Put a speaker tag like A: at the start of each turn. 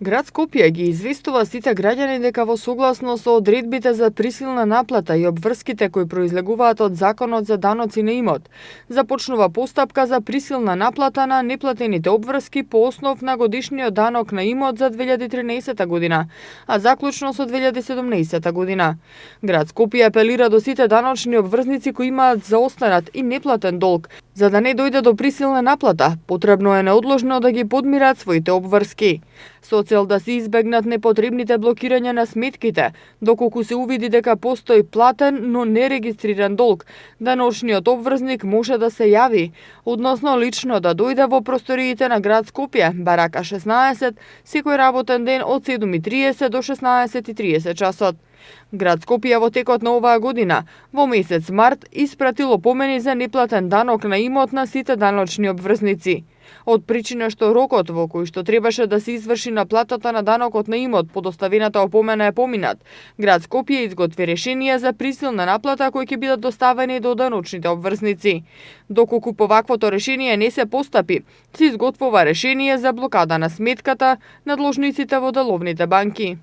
A: Град Скопје ги известува сите граѓани дека во согласно со одредбите за присилна наплата и обврските кои произлегуваат од Законот за даноци на имот, започнува постапка за присилна наплата на неплатените обврски по основ на годишниот данок на имот за 2013 година, а заклучно со 2017 година. Град Скопје апелира до сите даночни обврзници кои имаат заостанат и неплатен долг, за да не дојде до присилна наплата, потребно е неодложно да ги подмират своите обврски. Со цел да се избегнат непотребните блокирања на сметките, доколку се увиди дека постои платен, но нерегистриран долг, даночниот обврзник може да се јави, односно лично да дојде во просториите на град Скопје, барака 16, секој работен ден од 7:30 до 16:30 часот. Град Скопје во текот на оваа година, во месец март, испратило помени за неплатен данок на имот на сите даночни обврзници. Од причина што рокот во кој што требаше да се изврши наплатата на данокот на имот по доставената опомена е поминат, град Скопје изготви решение за присилна наплата кои ќе бидат доставени до даночните обврзници. Доколку по ваквото решение не се постапи, се изготвува решение за блокада на сметката на дложниците во деловните банки.